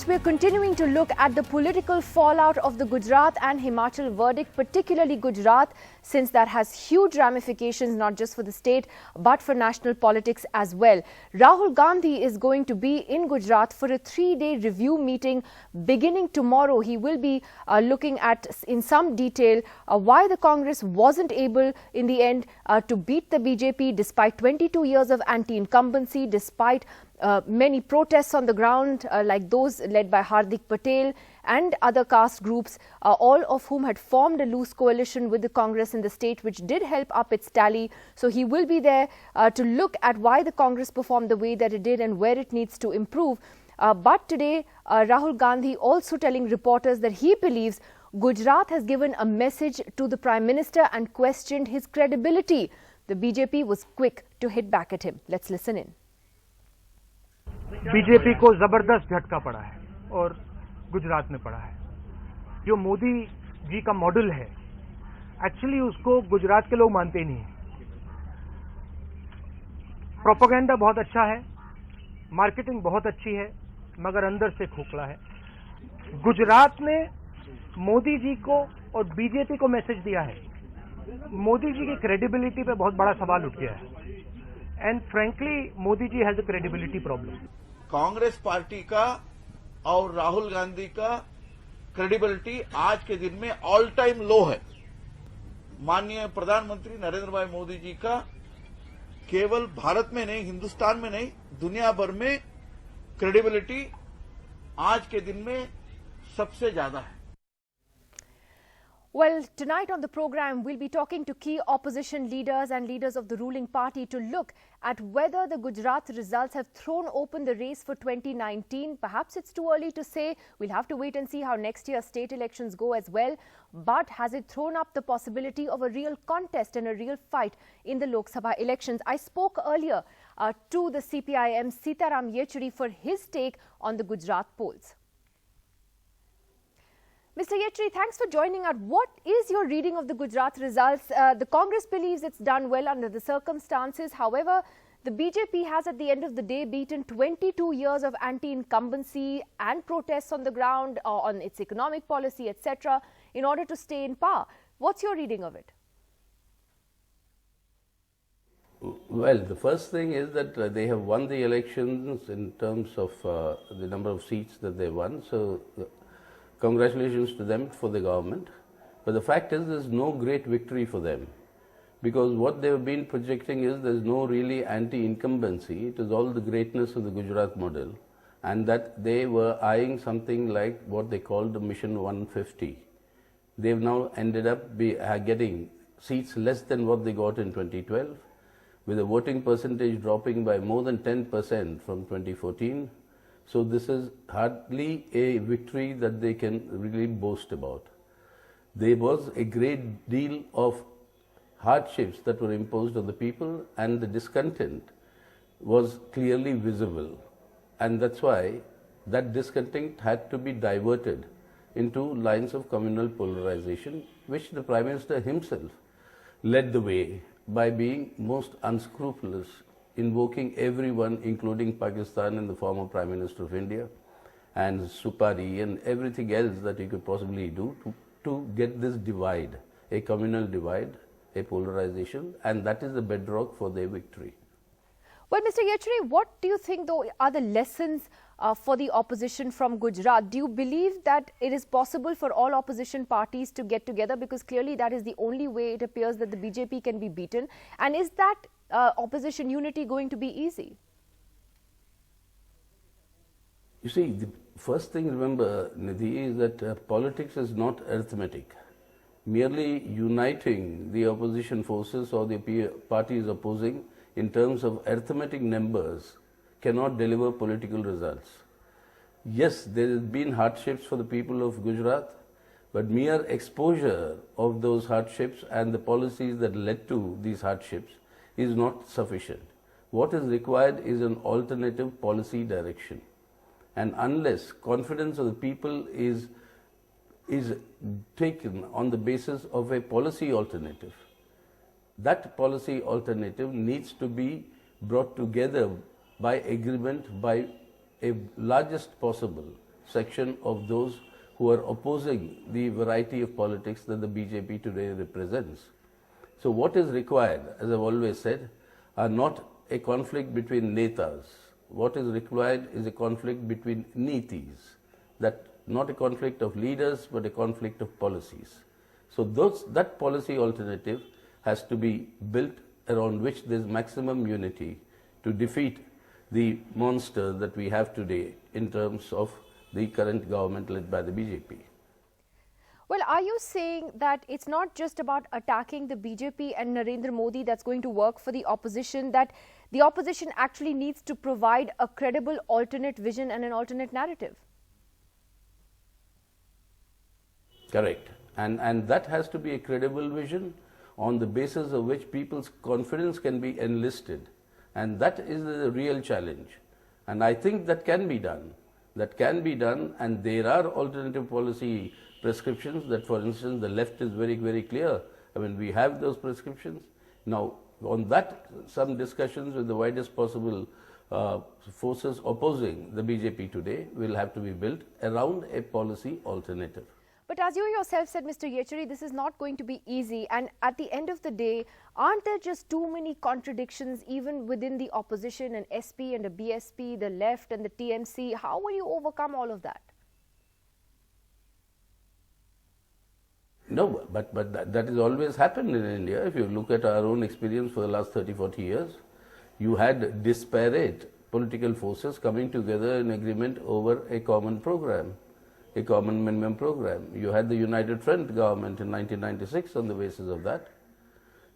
We're continuing to look at the political fallout of the Gujarat and Himachal verdict, particularly Gujarat, since that has huge ramifications not just for the state but for national politics as well. Rahul Gandhi is going to be in Gujarat for a 3-day review meeting beginning tomorrow. He will be looking at in some detail why the Congress wasn't able in the end to beat the BJP despite 22 years of anti-incumbency, despite many protests on the ground like those led by Hardik Patel and other caste groups, all of whom had formed a loose coalition with the Congress in the state, which did help up its tally. So he will be there to look at why the Congress performed the way that it did and where it needs to improve. But today, Rahul Gandhi also telling reporters that he believes Gujarat has given a message to the Prime Minister and questioned his credibility. The BJP was quick to hit back at him. Let's listen in. BJP को जबरदस्त झटका पड़ा है और गुजरात में पड़ा है। जो मोदी जी का मॉडल है, एक्चुअली उसको गुजरात के लोग मानते ही नहीं है। प्रोपेगेंडा बहुत अच्छा है, मार्केटिंग बहुत अच्छी है, मगर अंदर से खोखला है। गुजरात ने मोदी जी को और बीजेपी को मैसेज दिया है। मोदी जी की क्रेडिबिलिटी पे बहुत बड़ा सवाल उठ गया है and frankly Modi ji has a credibility problem. Congress party का और राहुल गांधी का क्रेडिबिलिटी आज के दिन में ऑल टाइम लो है। माननीय प्रधानमंत्री नरेंद्र भाई मोदी जी का केवल भारत में नहीं, हिंदुस्तान में नहीं, दुनिया भर में क्रेडिबिलिटी आज के दिन में सबसे ज्यादा है। Well, tonight on the program, we'll be talking to key opposition leaders and leaders of the ruling party to look at whether the Gujarat results have thrown open the race for 2019. Perhaps it's too early to say. We'll have to wait and see how next year's state elections go as well. But has it thrown up the possibility of a real contest and a real fight in the Lok Sabha elections? I spoke earlier to the CPIM Sitaram Yechury for his take on the Gujarat polls. Mr. Yechury, thanks for joining us. What is your reading of the Gujarat results? The Congress believes it's done well under the circumstances. However, the BJP has at the end of the day beaten 22 years of anti-incumbency and protests on the ground on its economic policy, etc., in order to stay in power. What's your reading of it? Well, the first thing is that they have won the elections in terms of the number of seats that they won. So, congratulations to them for the government. But the fact is there's no great victory for them, because what they've been projecting is there's no really anti-incumbency. It is all the greatness of the Gujarat model, and that they were eyeing something like what they called the Mission 150. They've now ended up getting seats less than what they got in 2012, with a voting percentage dropping by more than 10% from 2014. So this is hardly a victory that they can really boast about. There was a great deal of hardships that were imposed on the people, and the discontent was clearly visible. And that's why that discontent had to be diverted into lines of communal polarization, which the Prime Minister himself led the way by being most unscrupulous, invoking everyone, including Pakistan and the former Prime Minister of India, and Supari and everything else that you could possibly do to get this divide, a communal divide, a polarization, and that is the bedrock for their victory. Well, Mr. Yechury, what do you think, though, are the lessons for the opposition from Gujarat? Do you believe that it is possible for all opposition parties to get together? Because clearly that is the only way it appears that the BJP can be beaten. And is that opposition unity going to be easy? You see, the first thing, remember, Nidhi, is that politics is not arithmetic. Merely uniting the opposition forces or the parties opposing in terms of arithmetic numbers cannot deliver political results. Yes, there has been hardships for the people of Gujarat, but mere exposure of those hardships and the policies that led to these hardships is not sufficient. What is required is an alternative policy direction. And unless confidence of the people is taken on the basis of a policy alternative, that policy alternative needs to be brought together by agreement by a largest possible section of those who are opposing the variety of politics that the BJP today represents. So what is required, as I've always said, are not a conflict between netas. What is required is a conflict between nitis, that not a conflict of leaders, but a conflict of policies. So that policy alternative has to be built around which there is maximum unity to defeat the monster that we have today in terms of the current government led by the BJP. Well, are you saying that it's not just about attacking the BJP and Narendra Modi that's going to work for the opposition, that the opposition actually needs to provide a credible alternate vision and an alternate narrative? Correct. And that has to be a credible vision on the basis of which people's confidence can be enlisted. And that is the real challenge. And I think that can be done. That can be done, and there are alternative policy prescriptions that, for instance, the left is very, very clear. I mean, we have those prescriptions. Now, on that, some discussions with the widest possible forces opposing the BJP today will have to be built around a policy alternative. But as you yourself said, Mr. Yechury, this is not going to be easy. And at the end of the day, aren't there just too many contradictions even within the opposition, an SP and a BSP, the left and the TMC? How will you overcome all of that? No, but that has always happened in India. If you look at our own experience for the last 30, 40 years, you had disparate political forces coming together in agreement over a common program, a common minimum program. You had the United Front government in 1996 on the basis of that.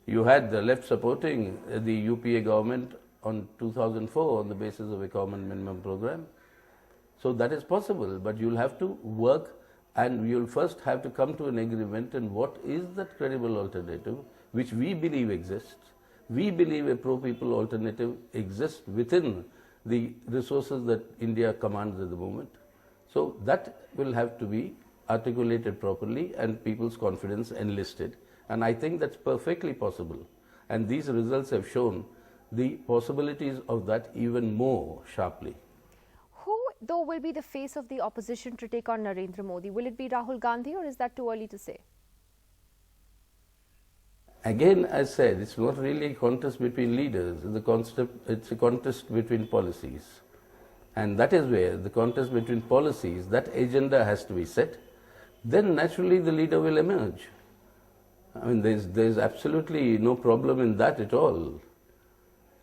You had the left supporting the UPA government on 2004 on the basis of a common minimum program. So that is possible, but you'll have to work, and you'll first have to come to an agreement on what is that credible alternative which we believe exists. We believe a pro-people alternative exists within the resources that India commands at the moment. So that will have to be articulated properly and people's confidence enlisted. And I think that's perfectly possible. And these results have shown the possibilities of that even more sharply. Who, though, will be the face of the opposition to take on Narendra Modi? Will it be Rahul Gandhi, or is that too early to say? Again, I said, it's not really a contest between leaders. It's a contest between policies. And that is where the contest between policies, that agenda has to be set. Then naturally the leader will emerge. I mean, there's absolutely no problem in that at all.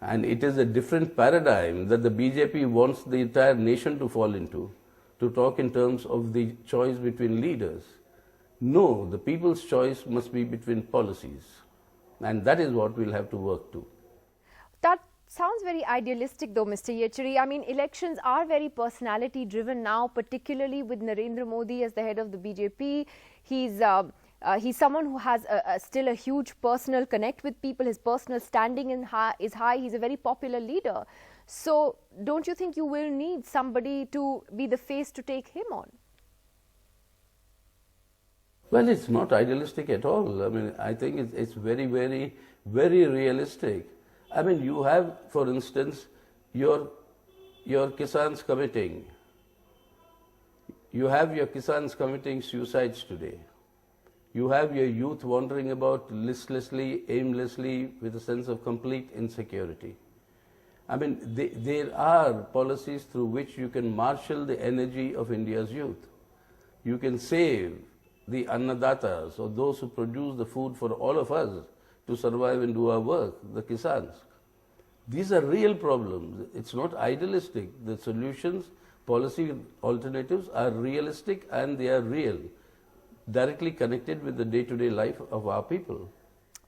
And it is a different paradigm that the BJP wants the entire nation to fall into, to talk in terms of the choice between leaders. No, the people's choice must be between policies. And that is what we'll have to work to. That sounds very idealistic though, Mr. Yechury. I mean, elections are very personality driven now, particularly with Narendra Modi as the head of the BJP. He's someone who has still a huge personal connect with people. His personal standing is high. He's a very popular leader. So don't you think you will need somebody to be the face to take him on? Well, it's not idealistic at all. I mean, I think it's very, very, very realistic. I mean, you have, for instance, your Kisans committing. You have your Kisans committing suicides today. You have your youth wandering about listlessly, aimlessly, with a sense of complete insecurity. I mean, there are policies through which you can marshal the energy of India's youth. You can save the annadatas, or those who produce the food for all of us to survive and do our work, the Kisans. These are real problems. It's not idealistic. The solutions, policy alternatives are realistic, and they are real, directly connected with the day-to-day life of our people.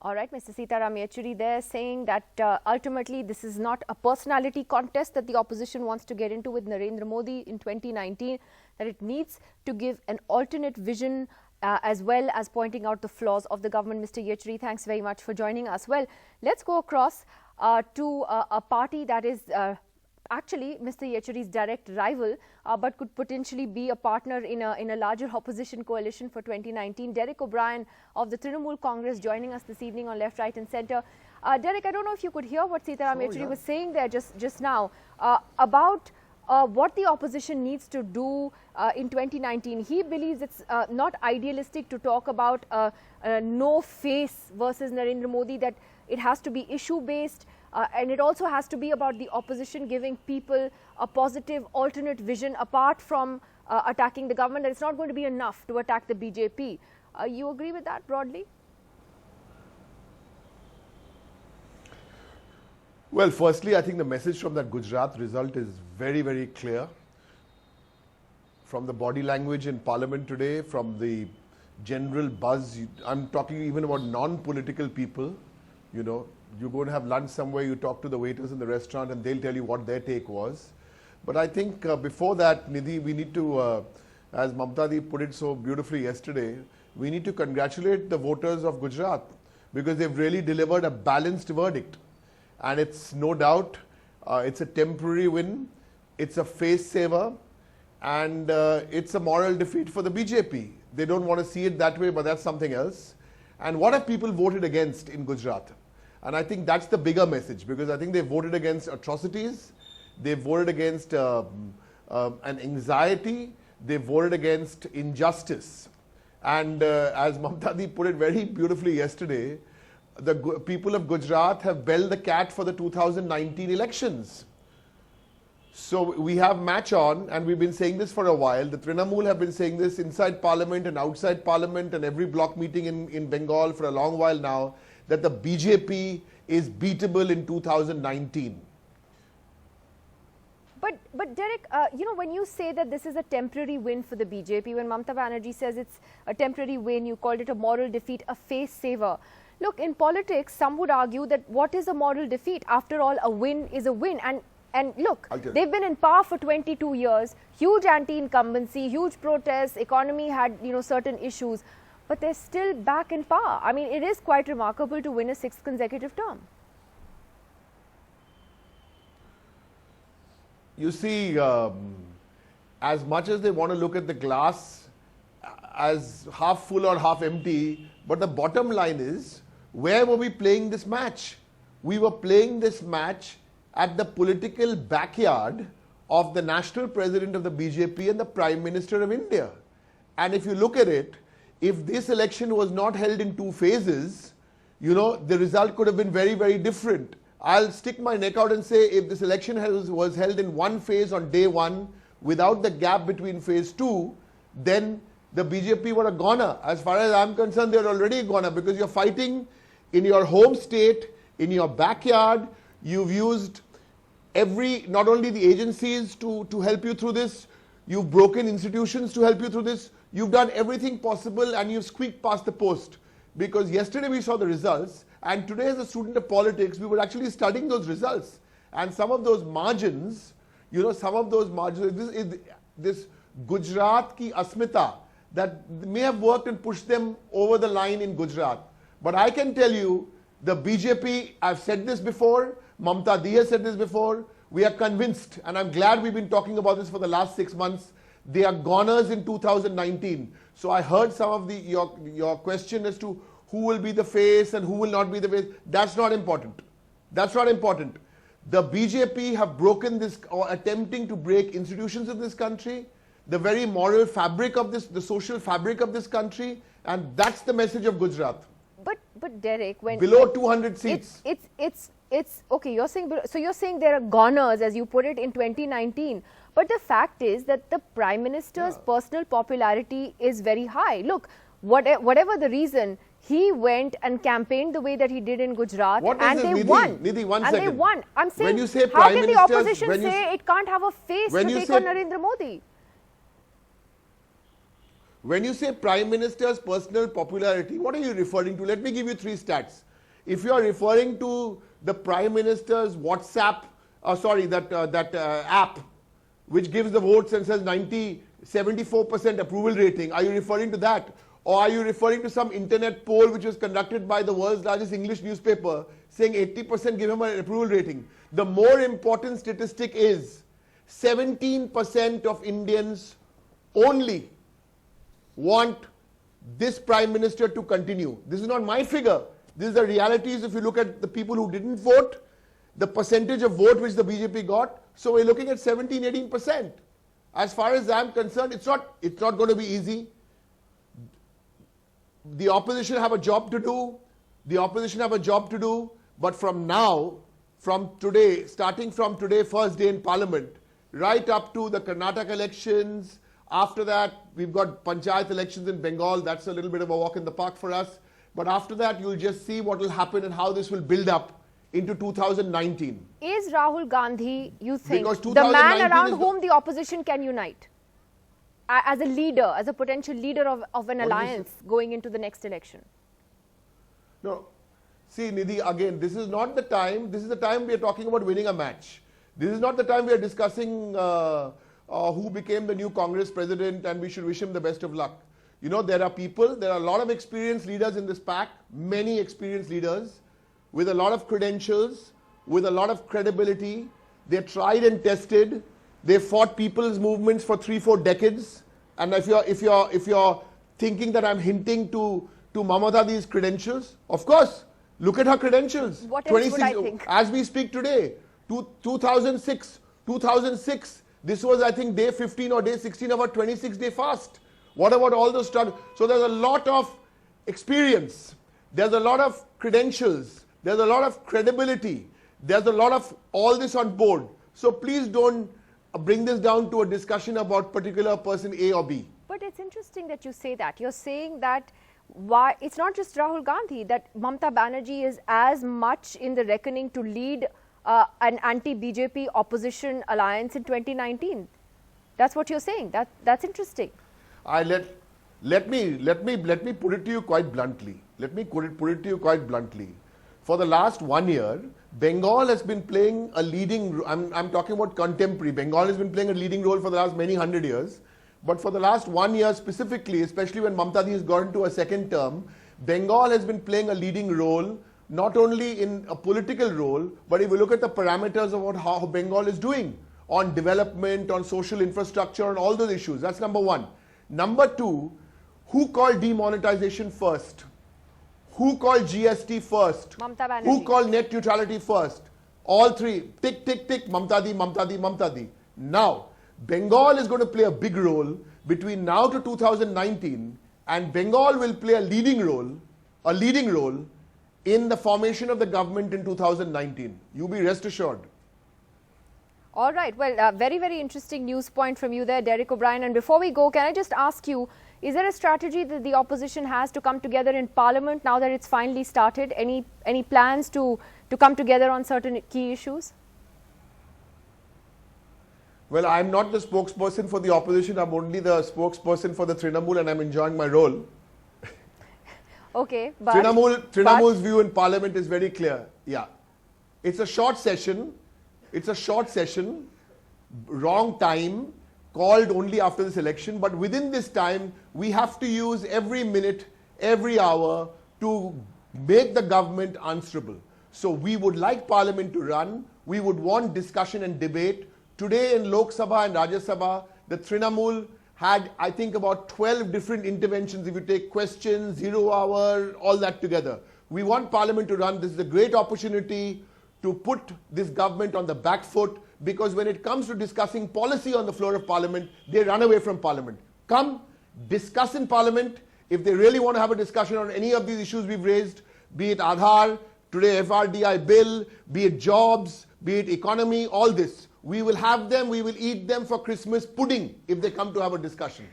All right, Mr. Sitaram Yechury there saying that ultimately this is not a personality contest that the opposition wants to get into with Narendra Modi in 2019, that it needs to give an alternate vision as well as pointing out the flaws of the government. Mr. Yechury, thanks very much for joining us. Well, let's go across to a party that is actually Mr. Yechury's direct rival, but could potentially be a partner in a larger opposition coalition for 2019. Derek O'Brien of the Trinamool Congress joining us this evening on Left, Right and Centre. Derek, I don't know if you could hear what Sitaram Yechury was saying there just now about what the opposition needs to do in 2019. He believes it's not idealistic to talk about no face versus Narendra Modi, that it has to be issue based, and it also has to be about the opposition giving people a positive alternate vision apart from attacking the government. That it's not going to be enough to attack the BJP. You agree with that broadly? Well, firstly, I think the message from that Gujarat result is very, very clear. From the body language in Parliament today, from the general buzz, I'm talking even about non-political people. You know, you go and have lunch somewhere, you talk to the waiters in the restaurant and they'll tell you what their take was. But I think before that, Nidhi, we need to, as Mamta put it so beautifully yesterday, we need to congratulate the voters of Gujarat because they've really delivered a balanced verdict. And it's no doubt, it's a temporary win, it's a face saver, and it's a moral defeat for the BJP. They don't want to see it that way, but that's something else. And what have people voted against in Gujarat? And I think that's the bigger message, because I think they voted against atrocities, they voted against an anxiety, they voted against injustice. And as Mamta put it very beautifully yesterday, the people of Gujarat have belled the cat for the 2019 elections. So we have match on, and we've been saying this for a while. The Trinamool have been saying this inside Parliament and outside Parliament and every block meeting in Bengal for a long while now, that the BJP is beatable in 2019. But Derek, you know, when you say that this is a temporary win for the BJP, when Mamta Banerjee says it's a temporary win, you called it a moral defeat, a face saver. Look, in politics, some would argue that what is a moral defeat? After all, a win is a win. And look, they've been in power for 22 years, huge anti-incumbency, huge protests, economy had, you know, certain issues, but they're still back in power. I mean, it is quite remarkable to win a 6th consecutive term. You see, as much as they want to look at the glass as half full or half empty, but the bottom line is, where were we playing this match? We were playing this match at the political backyard of the national president of the BJP and the Prime Minister of India. And if you look at it, if this election was not held in 2 phases, you know, the result could have been very, very different. I'll stick my neck out and say if this election was held in 1 phase on day 1 without the gap between phase 2, then the BJP were a goner. As far as I'm concerned, they're already a goner, because you're fighting in your home state, in your backyard. You've used not only the agencies to help you through this, you've broken institutions to help you through this, you've done everything possible and you've squeaked past the post. Because yesterday we saw the results, and today as a student of politics, we were actually studying those results. And some of those margins, you know, this Gujarat ki asmita, that may have worked and pushed them over the line in Gujarat. But I can tell you, the BJP, I've said this before, Mamta has said this before, we are convinced, and I'm glad we've been talking about this for the last 6 months, they are goners in 2019. So I heard some of your question as to who will be the face and who will not be the face. That's not important. That's not important. The BJP have broken this, or attempting to break institutions of this country, the very moral fabric of this, the social fabric of this country, and that's the message of Gujarat. But Derek, when below 200 seats, it's okay. You're saying there are goners, as you put it, in 2019. But the fact is that the Prime Minister's personal popularity is very high. Look, whatever the reason, he went and campaigned the way that he did in Gujarat, and they won. Nidhi, one and second. they won. I'm saying, when you say how can the opposition say it can't have a face to take on Narendra Modi? When you say Prime Minister's personal popularity, what are you referring to? Let me give you 3 stats. If you are referring to the Prime Minister's WhatsApp, app, which gives the votes and says 74% approval rating, are you referring to that? Or are you referring to some internet poll which was conducted by the world's largest English newspaper saying 80% give him an approval rating? The more important statistic is 17% of Indians only want this Prime Minister to continue. This is not my figure. This is the realities. If you look at the people who didn't vote, the percentage of vote which the BJP got, So we're looking at 17-18%. As far as I'm concerned, it's not going to be easy. The opposition have a job to do. But from now, from today, starting from today, first day in Parliament, right up to the Karnataka elections. After that, we've got Panchayat elections in Bengal. That's a little bit of a walk in the park for us. But after that, you'll just see what will happen and how this will build up into 2019. Is Rahul Gandhi, you think, Because the man 2019 around is whom the opposition can unite? As a leader, as a potential leader of an alliance going into the next election? No. See, Nidhi, again, this is not the time. This is the time we are talking about winning a match. This is not the time we are discussing who became the new Congress president and we should wish him the best of luck. You know, there are a lot of experienced leaders in this pack, many experienced leaders with a lot of credentials, with a lot of credibility. They're tried and tested. They fought people's movements for 3-4 decades. And if you're thinking that I'm hinting to Mamata these credentials, of course, look at her credentials. What else would I think? As we speak today, 2006, this was, I think, day 15 or day 16 of our 26-day fast. What about all those struggles? So there's a lot of experience. There's a lot of credentials. There's a lot of credibility. There's a lot of all this on board. So please don't bring this down to a discussion about particular person A or B. But it's interesting that you say that. You're saying that why it's not just Rahul Gandhi, that Mamata Banerjee is as much in the reckoning to lead an anti-BJP opposition alliance in 2019. That's what you're saying. That's interesting. Let me put it to you quite bluntly. For the last 1 year, Bengal has been playing a leading. I'm talking about contemporary. Bengal has been playing a leading role for the last many hundred years. But for the last 1 year specifically, especially when Mamata has gone to a second term, Bengal has been playing a leading role, not only in a political role, but if you look at the parameters of how Bengal is doing on development, on social infrastructure, on all those issues. That's number one. Number two, who called demonetization first? Who called GST first? Mamata Banerjee. Who called net neutrality first? All three. Tick, tick, tick. Mamata. Now, Bengal is going to play a big role between now to 2019, and Bengal will play a leading role in the formation of the government in 2019. You be rest assured. All right. Well, very, very interesting news point from you there, Derek O'Brien. And before we go, can I just ask you, is there a strategy that the opposition has to come together in Parliament now that it's finally started? Any plans to come together on certain key issues? Well, I'm not the spokesperson for the opposition. I'm only the spokesperson for the Trinamool, and I'm enjoying my role. Okay, but Trinamool's view in Parliament is very clear. Yeah, it's a short session. Wrong time, called only after this election. But within this time, we have to use every minute, every hour to make the government answerable. So we would like Parliament to run. We would want discussion and debate. Today in Lok Sabha and Rajya Sabha, the Trinamool had, I think, about 12 different interventions. If you take questions, 0 hour, all that together. We want Parliament to run. This is a great opportunity to put this government on the back foot, because when it comes to discussing policy on the floor of Parliament, they run away from Parliament. Come, discuss in Parliament. If they really want to have a discussion on any of these issues we've raised, be it Aadhaar, today FRDI bill, be it jobs, be it economy, all this. We will have them, we will eat them for Christmas pudding if they come to have a discussion.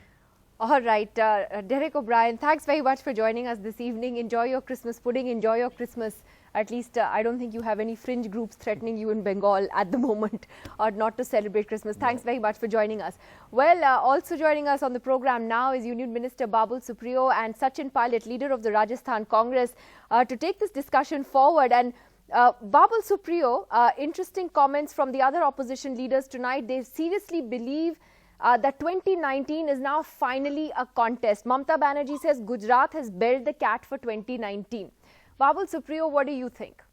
All right, Derek O'Brien, thanks very much for joining us this evening. Enjoy your Christmas pudding, enjoy your Christmas. At least I don't think you have any fringe groups threatening you in Bengal at the moment or not to celebrate Christmas. Thanks very much for joining us. Well, also joining us on the program now is Union Minister Babul Supriyo and Sachin Pilot, leader of the Rajasthan Congress, to take this discussion forward. And Babul Supriyo, interesting comments from the other opposition leaders tonight. They seriously believe that 2019 is now finally a contest. Mamata Banerjee says Gujarat has bailed the cat for 2019. Babul Supriyo, what do you think?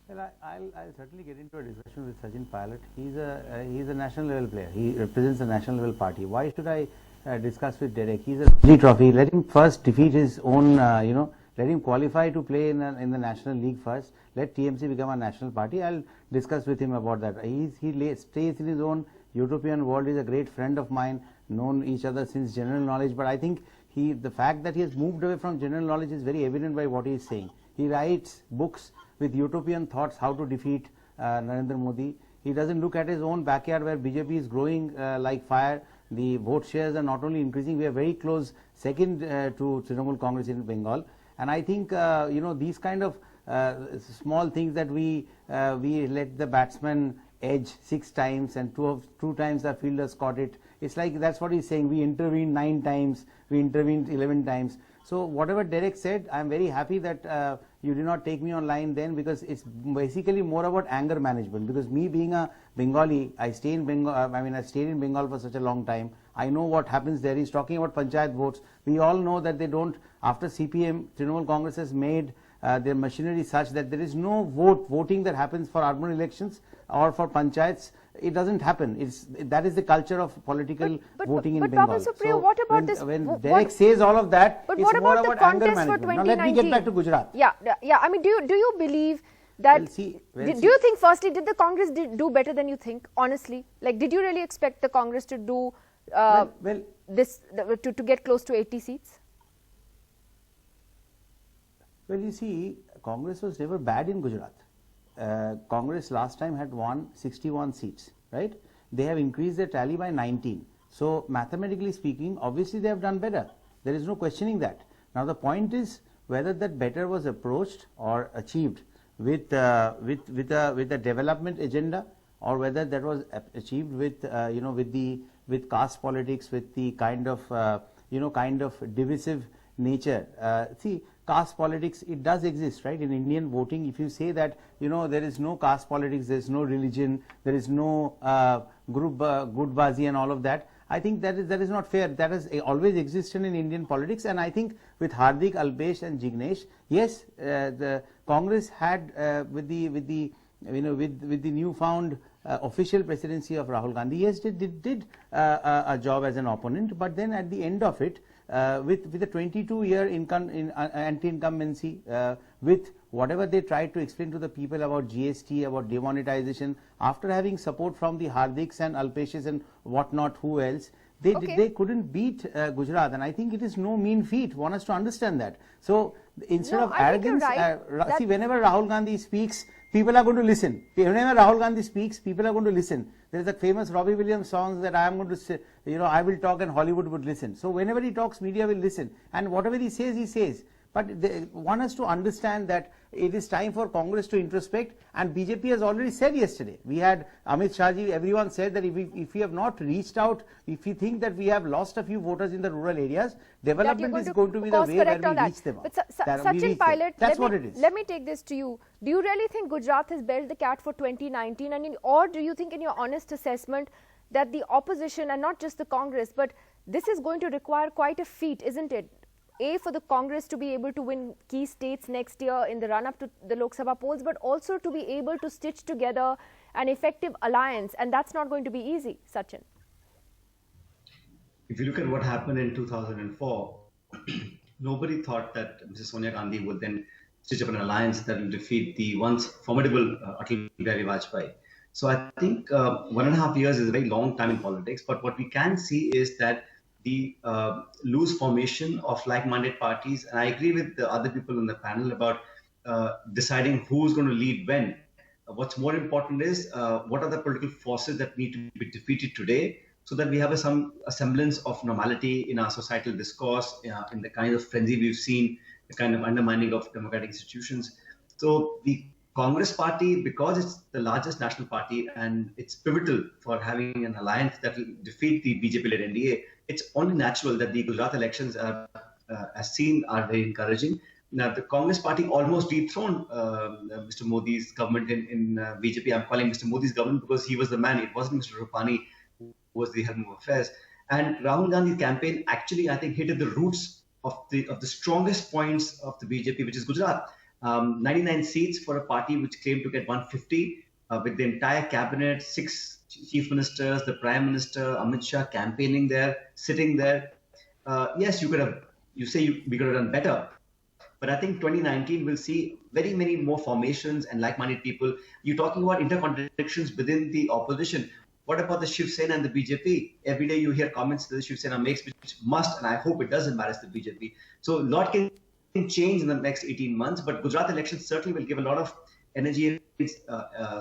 Well, I'll certainly get into a discussion with Sachin Pilot. He's a national level player. He represents a national level party. Why should I discuss with Derek? He's a Ranji Trophy. Let him first defeat his own, Let him qualify to play in the National League first. Let TMC become a national party. I'll discuss with him about that. He stays in his own Utopian world. He's a great friend of mine, known each other since general knowledge. But I think the fact that he has moved away from general knowledge is very evident by what he is saying. He writes books with utopian thoughts how to defeat Narendra Modi. He doesn't look at his own backyard where BJP is growing like fire. The vote shares are not only increasing, we are very close second to Trinamool Congress in Bengal. And I think these kind of small things that we let the batsman edge 6 times and two times the fielders caught it. It's like that's what he's saying. We intervened 9 times, we intervened 11 times. So whatever Derek said, I'm very happy that you did not take me online then, because it's basically more about anger management. Because me being a Bengali, I stay in Bengal. I stayed in Bengal for such a long time. I know what happens there. He's talking about panchayat votes. We all know that they don't. After CPM, Trinamool Congress has made their machinery such that there is no voting that happens for urban elections or for panchayats. It doesn't happen. That is the culture of political voting in Bengal. But Supriyo, what about this? When Derek says all of that, but it's what more about the about anger contest for management. 2019? Now let me get back to Gujarat. Yeah. I mean, do you believe that? Do you think, firstly, did the Congress do better than you think? Honestly, like, did you really expect the Congress to do to get close to 80 seats? Well, you see, Congress was never bad in Gujarat. Congress last time had won 61 seats, right? They have increased their tally by 19. So mathematically speaking, obviously they have done better. There is no questioning that. Now the point is whether that better was approached or achieved with a development agenda, or whether that was achieved with with caste politics, with the kind of divisive nature. See, caste politics, it does exist, right? In Indian voting, if you say that there is no caste politics, there is no religion, there is no gutbazi and all of that, I think that is not fair. That has always existed in Indian politics, and I think with Hardik, Alpesh, and Jignesh, yes, the Congress had with the newfound official presidency of Rahul Gandhi, yes, did a job as an opponent, but then at the end of it, with a 22-year anti-incumbency, with whatever they tried to explain to the people about GST, about demonetization, after having support from the Hardiks and Alpeshes and whatnot, who else, they couldn't beat Gujarat, and I think it is no mean feat. One has to understand that. So instead of arrogance, see, whenever Rahul Gandhi speaks, people are going to listen. Whenever Rahul Gandhi speaks, people are going to listen. There is a famous Robbie Williams song that I am going to say, I will talk and Hollywood would listen. So whenever he talks, media will listen. And whatever he says, he says. But one has to understand that it is time for Congress to introspect, and BJP has already said yesterday. We had Amit Shahji, everyone said that if we have not reached out, if we think that we have lost a few voters in the rural areas, development is going to be the way where we reach them out. But Sachin Pilot, that's what it is. Let me take this to you. Do you really think Gujarat has bailed the cat for 2019? Or do you think, in your honest assessment, that the opposition, and not just the Congress, but this is going to require quite a feat, isn't it? For the Congress to be able to win key states next year in the run-up to the Lok Sabha polls, but also to be able to stitch together an effective alliance, and that's not going to be easy, Sachin. If you look at what happened in 2004, nobody thought that Mrs. Sonia Gandhi would then stitch up an alliance that will defeat the once formidable Atal Bihari Vajpayee. So I think 1.5 years is a very long time in politics, but what we can see is that the loose formation of like-minded parties, and I agree with the other people on the panel about deciding who's going to lead when. What's more important is what are the political forces that need to be defeated today, so that we have some semblance of normality in our societal discourse, in the kind of frenzy we've seen, the kind of undermining of democratic institutions. So the Congress party, because it's the largest national party and it's pivotal for having an alliance that will defeat the BJP-led NDA, it's only natural that the Gujarat elections as seen are very encouraging. Now, the Congress party almost dethroned Mr. Modi's government in BJP. I'm calling Mr. Modi's government because he was the man. It wasn't Mr. Rupani who was the helm of affairs. And Rahul Gandhi's campaign actually, I think, hit at the roots of the strongest points of the BJP, which is Gujarat. 99 seats for a party which claimed to get 150, with the entire cabinet, 6 chief ministers, the prime minister, Amit Shah campaigning there, sitting there. Yes, we could have done better, But I think 2019 will see very many more formations and like-minded people. You're talking about intercontractions within the opposition. What about the Shiv Sena and the BJP? Every day you hear comments that the Shiv Sena makes, which must, and I hope it does embarrass the BJP. So a lot can change in the next 18 months, but Gujarat elections certainly will give a lot of energy and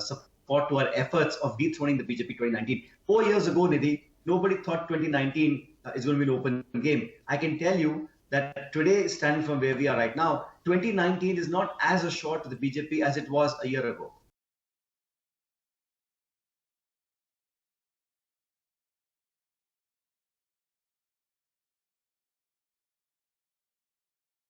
support to our efforts of dethroning the BJP 2019. 4 years ago, Nidhi, nobody thought 2019 is going to be an open game. I can tell you that today, standing from where we are right now, 2019 is not as assured to the BJP as it was a year ago.